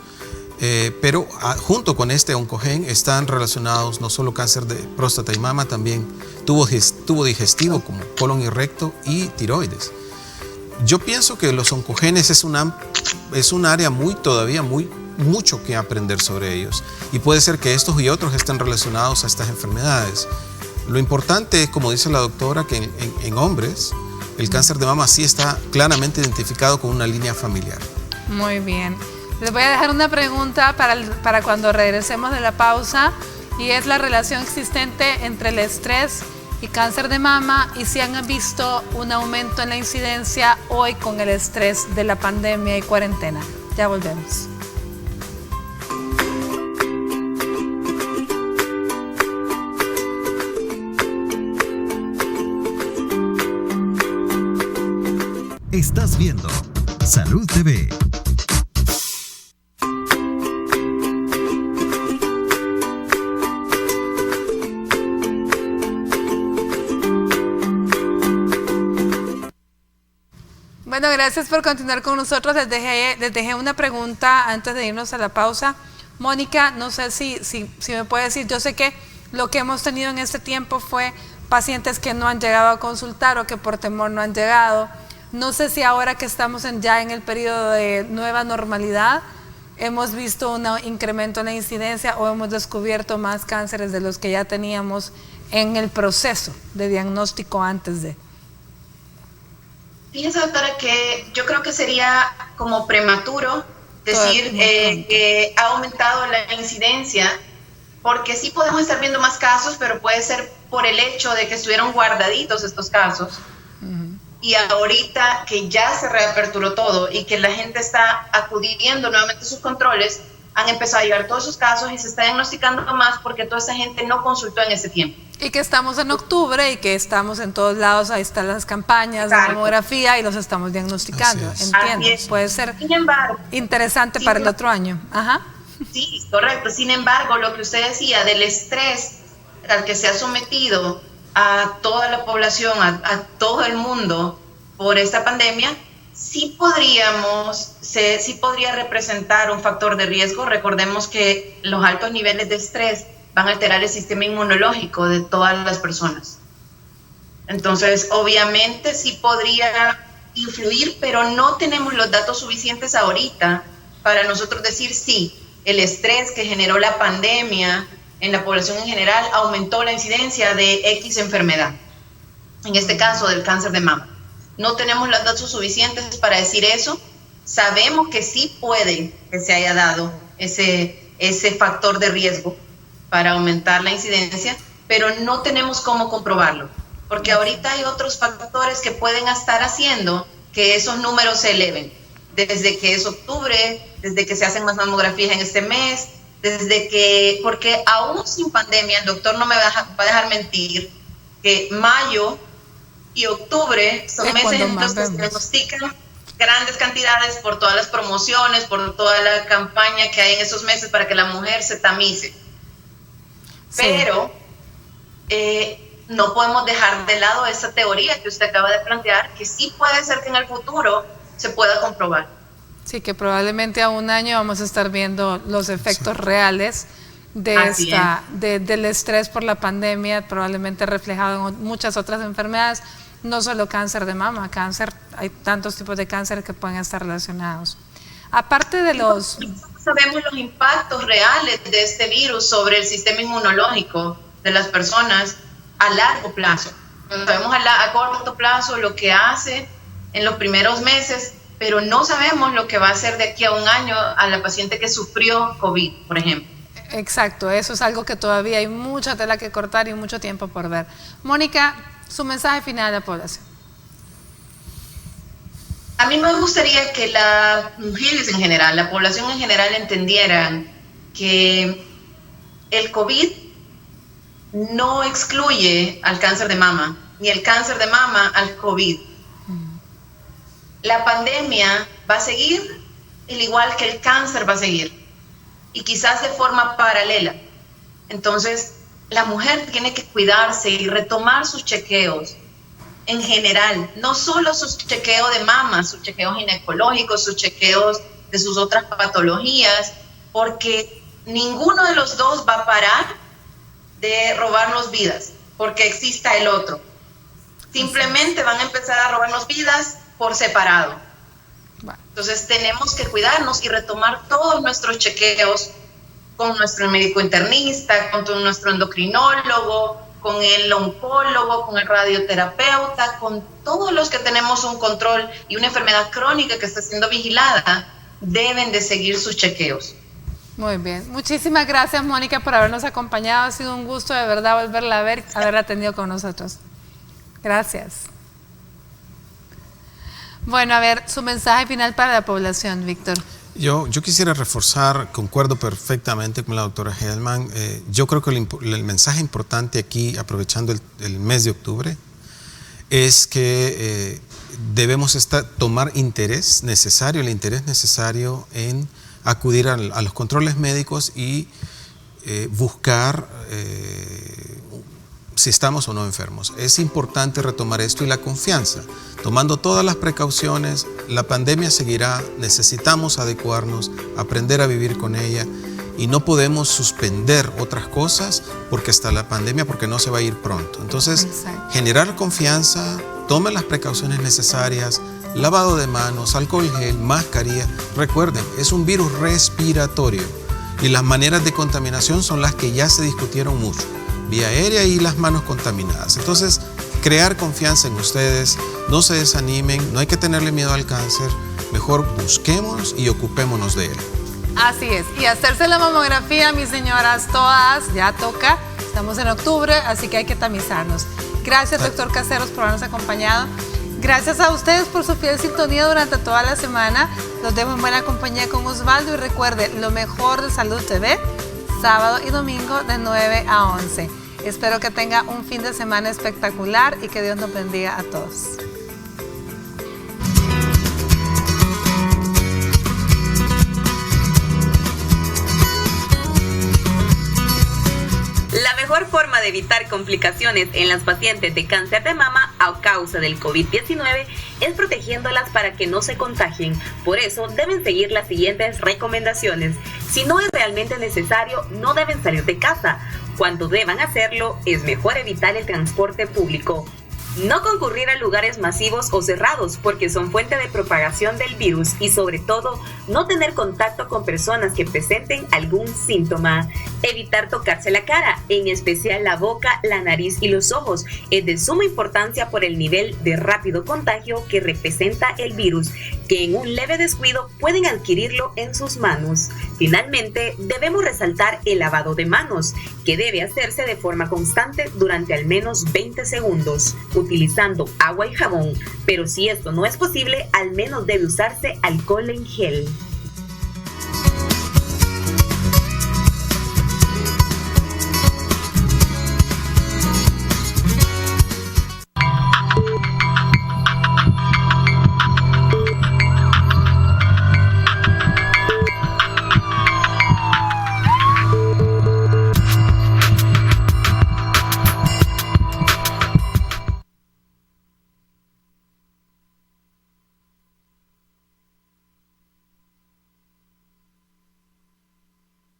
Pero junto con este oncogen están relacionados no solo cáncer de próstata y mama, también tubo digestivo como colon y recto y tiroides. Yo pienso que los oncogenes es un área todavía mucho que aprender sobre ellos, y puede ser que estos y otros estén relacionados a estas enfermedades. Lo importante es, como dice la doctora, que en hombres el cáncer de mama sí está claramente identificado con una línea familiar. Muy bien. Les voy a dejar una pregunta para cuando regresemos de la pausa, y es la relación existente entre el estrés y cáncer de mama, y si han visto un aumento en la incidencia hoy con el estrés de la pandemia y cuarentena. Ya volvemos. Estás viendo Salud TV. Bueno, gracias por continuar con nosotros. Les dejé una pregunta antes de irnos a la pausa. Mónica, no sé si me puede decir, yo sé que lo que hemos tenido en este tiempo fue pacientes que no han llegado a consultar o que por temor no han llegado. No sé si ahora que estamos ya en el periodo de nueva normalidad, hemos visto un incremento en la incidencia o hemos descubierto más cánceres de los que ya teníamos en el proceso de diagnóstico antes de. Fíjese, doctora, que yo creo que sería como prematuro decir que ha aumentado la incidencia, porque sí podemos estar viendo más casos, pero puede ser por el hecho de que estuvieron guardaditos estos casos. Y ahorita que ya se reaperturó todo y que la gente está acudiendo nuevamente a sus controles, han empezado a llegar todos esos casos y se está diagnosticando más porque toda esa gente no consultó en ese tiempo. Y que estamos en octubre y que estamos en todos lados, ahí están las campañas de mamografía y los estamos diagnosticando. Entiendo, puede ser interesante para el otro año. Ajá. Sí, correcto. Sin embargo, lo que usted decía del estrés al que se ha sometido a toda la población, a todo el mundo por esta pandemia, sí podría representar un factor de riesgo. Recordemos que los altos niveles de estrés van a alterar el sistema inmunológico de todas las personas. Entonces, obviamente sí podría influir, pero no tenemos los datos suficientes ahorita para nosotros decir sí, el estrés que generó la pandemia en la población en general aumentó la incidencia de X enfermedad, en este caso del cáncer de mama. No tenemos los datos suficientes para decir eso. Sabemos que sí puede que se haya dado ese factor de riesgo para aumentar la incidencia, pero no tenemos cómo comprobarlo, porque ahorita hay otros factores que pueden estar haciendo que esos números se eleven, desde que es octubre, desde que se hacen más mamografías en este mes, porque aún sin pandemia, el doctor no me va a dejar mentir, que mayo y octubre son meses en los que se diagnostican grandes cantidades por todas las promociones, por toda la campaña que hay en esos meses para que la mujer se tamice. Sí. Pero no podemos dejar de lado esa teoría que usted acaba de plantear, que sí puede ser que en el futuro se pueda comprobar. Sí, que probablemente a un año vamos a estar viendo los efectos reales del estrés por la pandemia, probablemente reflejado en muchas otras enfermedades, no solo cáncer de mama, hay tantos tipos de cáncer que pueden estar relacionados. Aparte de los... Sabemos los impactos reales de este virus sobre el sistema inmunológico de las personas a largo plazo. Sabemos a corto plazo lo que hace en los primeros meses, pero no sabemos lo que va a hacer de aquí a un año a la paciente que sufrió COVID, por ejemplo. Exacto, eso es algo que todavía hay mucha tela que cortar y mucho tiempo por ver. Mónica, su mensaje final a la población. A mí me gustaría que las mujeres en general, la población en general entendieran que el COVID no excluye al cáncer de mama, ni el cáncer de mama al COVID. La pandemia va a seguir, al igual que el cáncer va a seguir, y quizás de forma paralela. Entonces, la mujer tiene que cuidarse y retomar sus chequeos en general, no solo sus chequeos de mama, sus chequeos ginecológicos, sus chequeos de sus otras patologías, porque ninguno de los dos va a parar de robarnos vidas, porque exista el otro. Simplemente van a empezar a robarnos vidas por separado. Entonces tenemos que cuidarnos y retomar todos nuestros chequeos con nuestro médico internista, con nuestro endocrinólogo, con el oncólogo, con el radioterapeuta, con todos los que tenemos un control y una enfermedad crónica que está siendo vigilada, deben de seguir sus chequeos. Muy bien. Muchísimas gracias, Mónica, por habernos acompañado. Ha sido un gusto de verdad volverla a ver, haberla atendido con nosotros. Gracias. Bueno, a ver, su mensaje final para la población, Víctor. Yo quisiera reforzar, concuerdo perfectamente con la doctora Hellman. Yo creo que el mensaje importante aquí, aprovechando el mes de octubre, es que debemos tomar el interés necesario en acudir a los controles médicos y buscar si estamos o no enfermos. Es importante retomar esto y la confianza. Tomando todas las precauciones, la pandemia seguirá, necesitamos adecuarnos, aprender a vivir con ella y no podemos suspender otras cosas porque está la pandemia, porque no se va a ir pronto. Entonces, generar confianza, tomen las precauciones necesarias, lavado de manos, alcohol gel, mascarilla. Recuerden, es un virus respiratorio y las maneras de contaminación son las que ya se discutieron mucho. Vía aérea y las manos contaminadas. Entonces, crear confianza en ustedes, no se desanimen, no hay que tenerle miedo al cáncer, mejor busquemos y ocupémonos de él. Así es, y hacerse la mamografía, mis señoras, todas, ya toca, estamos en octubre, así que hay que tamizarnos. Gracias, doctor Caseros, por habernos acompañado. Gracias a ustedes por su fiel sintonía durante toda la semana. Los dejo en buena compañía con Osvaldo y recuerde, lo mejor de Salud TV, sábado y domingo de 9 a 11. Espero que tenga un fin de semana espectacular y que Dios nos bendiga a todos. La mejor forma de evitar complicaciones en las pacientes de cáncer de mama a causa del COVID-19 es protegiéndolas para que no se contagien. Por eso deben seguir las siguientes recomendaciones. Si no es realmente necesario, no deben salir de casa. Cuando deban hacerlo, es mejor evitar el transporte público. No concurrir a lugares masivos o cerrados porque son fuente de propagación del virus y sobre todo no tener contacto con personas que presenten algún síntoma. Evitar tocarse la cara, en especial la boca, la nariz y los ojos. Es de suma importancia por el nivel de rápido contagio que representa el virus, que en un leve descuido pueden adquirirlo en sus manos. Finalmente, debemos resaltar el lavado de manos, que debe hacerse de forma constante durante al menos 20 segundos, utilizando agua y jabón, pero si esto no es posible, al menos debe usarse alcohol en gel.